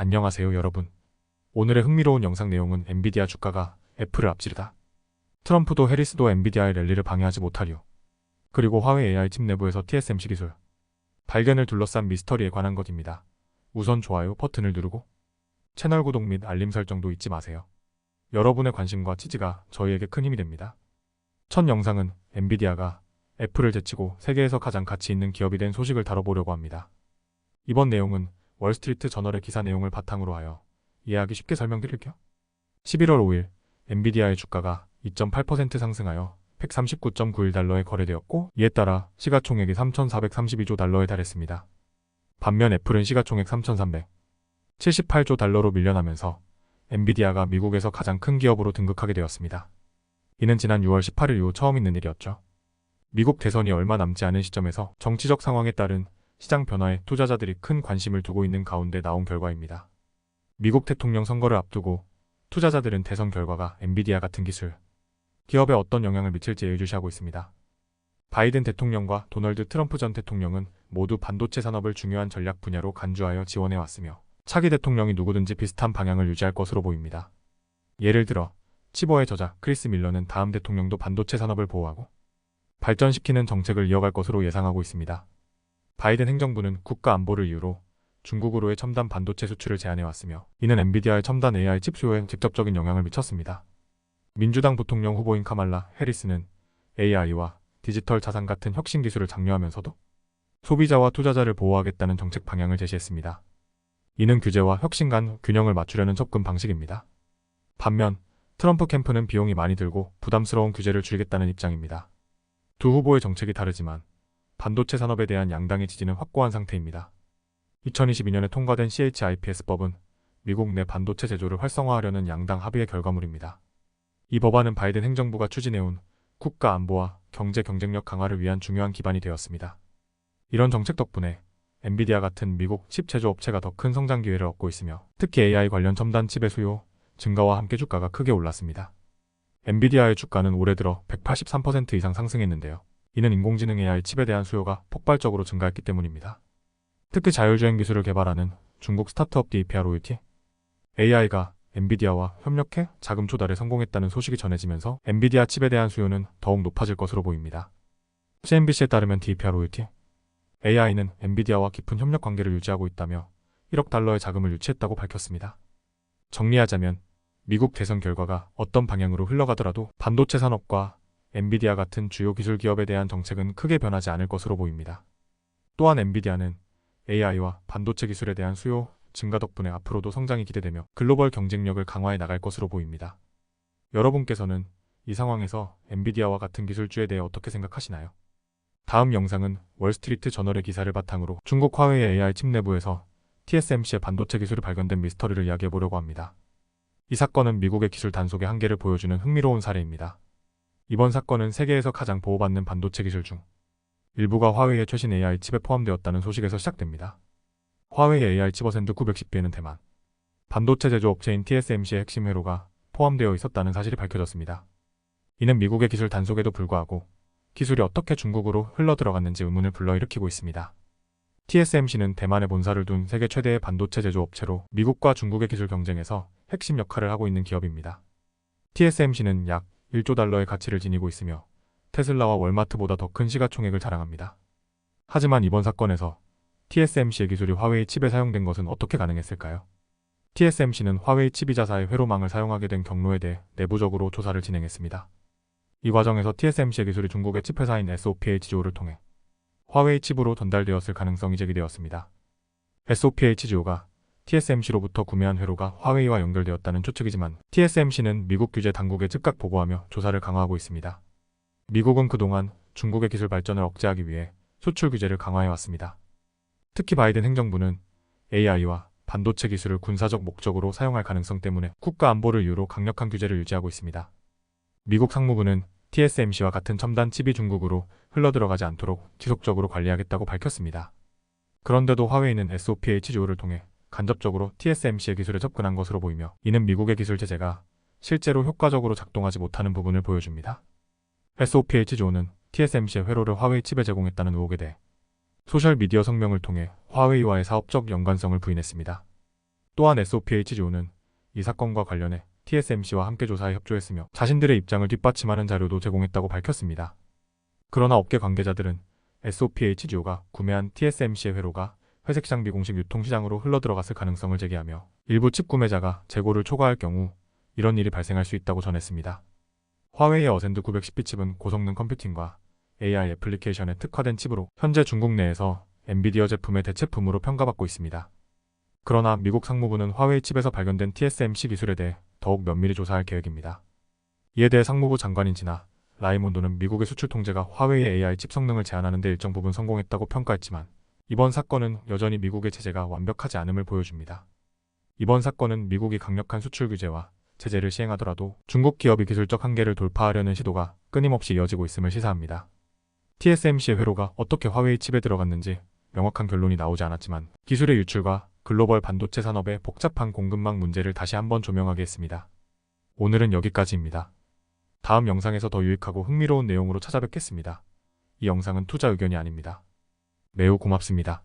안녕하세요 여러분. 오늘의 흥미로운 영상 내용은 엔비디아 주가가 애플을 앞지르다. 트럼프도 해리스도 엔비디아의 랠리를 방해하지 못하리요. 그리고 화웨이 AI 칩 내부에서 TSMC 기술 발견을 둘러싼 미스터리에 관한 것입니다. 우선 좋아요 버튼을 누르고 채널 구독 및 알림 설정도 잊지 마세요. 여러분의 관심과 지지가 저희에게 큰 힘이 됩니다. 첫 영상은 엔비디아가 애플을 제치고 세계에서 가장 가치 있는 기업이 된 소식을 다뤄보려고 합니다. 이번 내용은 월스트리트 저널의 기사 내용을 바탕으로 하여 이해하기 쉽게 설명드릴게요. 11월 5일 엔비디아의 주가가 2.8% 상승하여 139.91달러에 거래되었고, 이에 따라 시가총액이 3,432조 달러에 달했습니다. 반면 애플은 시가총액 3,378조 달러로 밀려나면서 엔비디아가 미국에서 가장 큰 기업으로 등극하게 되었습니다. 이는 지난 6월 18일 이후 처음 있는 일이었죠. 미국 대선이 얼마 남지 않은 시점에서 정치적 상황에 따른 시장 변화에 투자자들이 큰 관심을 두고 있는 가운데 나온 결과입니다. 미국 대통령 선거를 앞두고 투자자들은 대선 결과가 엔비디아 같은 기술 기업에 어떤 영향을 미칠지 예의주시하고 있습니다. 바이든 대통령과 도널드 트럼프 전 대통령은 모두 반도체 산업을 중요한 전략 분야로 간주하여 지원해왔으며, 차기 대통령이 누구든지 비슷한 방향을 유지할 것으로 보입니다. 예를 들어 치버의 저자 크리스 밀러는 다음 대통령도 반도체 산업을 보호하고 발전시키는 정책을 이어갈 것으로 예상하고 있습니다. 바이든 행정부는 국가 안보를 이유로 중국으로의 첨단 반도체 수출을 제한해왔으며, 이는 엔비디아의 첨단 AI 칩 수요에 직접적인 영향을 미쳤습니다. 민주당 부통령 후보인 카말라 해리스는 AI와 디지털 자산 같은 혁신 기술을 장려하면서도 소비자와 투자자를 보호하겠다는 정책 방향을 제시했습니다. 이는 규제와 혁신 간 균형을 맞추려는 접근 방식입니다. 반면 트럼프 캠프는 비용이 많이 들고 부담스러운 규제를 줄이겠다는 입장입니다. 두 후보의 정책이 다르지만 반도체 산업에 대한 양당의 지지는 확고한 상태입니다. 2022년에 통과된 CHIPS법은 미국 내 반도체 제조를 활성화하려는 양당 합의의 결과물입니다. 이 법안은 바이든 행정부가 추진해온 국가 안보와 경제 경쟁력 강화를 위한 중요한 기반이 되었습니다. 이런 정책 덕분에 엔비디아 같은 미국 칩 제조업체가 더 큰 성장 기회를 얻고 있으며, 특히 AI 관련 첨단 칩의 수요 증가와 함께 주가가 크게 올랐습니다. 엔비디아의 주가는 올해 들어 183% 이상 상승했는데요. 이는 인공지능 AI 칩에 대한 수요가 폭발적으로 증가했기 때문입니다. 특히 자율주행 기술을 개발하는 중국 스타트업 DeepROT AI가 엔비디아와 협력해 자금 조달에 성공했다는 소식이 전해지면서 엔비디아 칩에 대한 수요는 더욱 높아질 것으로 보입니다. CNBC에 따르면 DeepROT AI는 엔비디아와 깊은 협력 관계를 유지하고 있다며 1억 달러의 자금을 유치했다고 밝혔습니다. 정리하자면 미국 대선 결과가 어떤 방향으로 흘러가더라도 반도체 산업과 엔비디아 같은 주요 기술 기업에 대한 정책은 크게 변하지 않을 것으로 보입니다. 또한 엔비디아는 AI와 반도체 기술에 대한 수요 증가 덕분에 앞으로도 성장이 기대되며 글로벌 경쟁력을 강화해 나갈 것으로 보입니다. 여러분께서는 이 상황에서 엔비디아와 같은 기술주에 대해 어떻게 생각하시나요? 다음 영상은 월스트리트 저널의 기사를 바탕으로 중국 화웨이 AI 칩 내부에서 TSMC의 반도체 기술이 발견된 미스터리를 이야기해보려고 합니다. 이 사건은 미국의 기술 단속의 한계를 보여주는 흥미로운 사례입니다. 이번 사건은 세계에서 가장 보호받는 반도체 기술 중 일부가 화웨이의 최신 AI 칩에 포함되었다는 소식에서 시작됩니다. 화웨이 AI 칩 어센드 910B에는 대만 반도체 제조업체인 TSMC의 핵심 회로가 포함되어 있었다는 사실이 밝혀졌습니다. 이는 미국의 기술 단속에도 불구하고 기술이 어떻게 중국으로 흘러들어갔는지 의문을 불러일으키고 있습니다. TSMC는 대만에 본사를 둔 세계 최대의 반도체 제조업체로 미국과 중국의 기술 경쟁에서 핵심 역할을 하고 있는 기업입니다. TSMC는 약 1조 달러의 가치를 지니고 있으며 테슬라와 월마트보다 더 큰 시가총액을 자랑합니다. 하지만 이번 사건에서 TSMC의 기술이 화웨이 칩에 사용된 것은 어떻게 가능했을까요? TSMC는 화웨이 칩 이자사의 회로망을 사용하게 된 경로에 대해 내부적으로 조사를 진행했습니다. 이 과정에서 TSMC의 기술이 중국의 칩 회사인 SOPHGO를 통해 화웨이 칩으로 전달되었을 가능성이 제기되었습니다. SOPHGO가 TSMC로부터 구매한 회로가 화웨이와 연결되었다는 추측이지만, TSMC는 미국 규제 당국에 즉각 보고하며 조사를 강화하고 있습니다. 미국은 그동안 중국의 기술 발전을 억제하기 위해 수출 규제를 강화해왔습니다. 특히 바이든 행정부는 AI와 반도체 기술을 군사적 목적으로 사용할 가능성 때문에 국가 안보를 이유로 강력한 규제를 유지하고 있습니다. 미국 상무부는 TSMC와 같은 첨단 칩이 중국으로 흘러들어가지 않도록 지속적으로 관리하겠다고 밝혔습니다. 그런데도 화웨이는 SOPHGO를 통해 간접적으로 TSMC의 기술에 접근한 것으로 보이며, 이는 미국의 기술 제재가 실제로 효과적으로 작동하지 못하는 부분을 보여줍니다. SOPHGO는 TSMC의 회로를 화웨이 칩에 제공했다는 의혹에 대해 소셜미디어 성명을 통해 화웨이와의 사업적 연관성을 부인했습니다. 또한 SOPHGO는 이 사건과 관련해 TSMC와 함께 조사에 협조했으며 자신들의 입장을 뒷받침하는 자료도 제공했다고 밝혔습니다. 그러나 업계 관계자들은 SOPHGO가 구매한 TSMC의 회로가 회색 장비 공식 유통시장으로 흘러들어갔을 가능성을 제기하며 일부 칩 구매자가 재고를 초과할 경우 이런 일이 발생할 수 있다고 전했습니다. 화웨이의 어센드 910B 칩은 고성능 컴퓨팅과 AI 애플리케이션에 특화된 칩으로 현재 중국 내에서 엔비디아 제품의 대체품으로 평가받고 있습니다. 그러나 미국 상무부는 화웨이 칩에서 발견된 TSMC 기술에 대해 더욱 면밀히 조사할 계획입니다. 이에 대해 상무부 장관인 지나 라이몬도는 미국의 수출 통제가 화웨이의 AI 칩 성능을 제한하는 데 일정 부분 성공했다고 평가했지만 이번 사건은 여전히 미국의 체제가 완벽하지 않음을 보여줍니다. 이번 사건은 미국이 강력한 수출 규제와 제재를 시행하더라도 중국 기업이 기술적 한계를 돌파하려는 시도가 끊임없이 이어지고 있음을 시사합니다. TSMC의 회로가 어떻게 화웨이 칩에 들어갔는지 명확한 결론이 나오지 않았지만 기술의 유출과 글로벌 반도체 산업의 복잡한 공급망 문제를 다시 한번 조명하게 했습니다. 오늘은 여기까지입니다. 다음 영상에서 더 유익하고 흥미로운 내용으로 찾아뵙겠습니다. 이 영상은 투자 의견이 아닙니다. 매우 고맙습니다.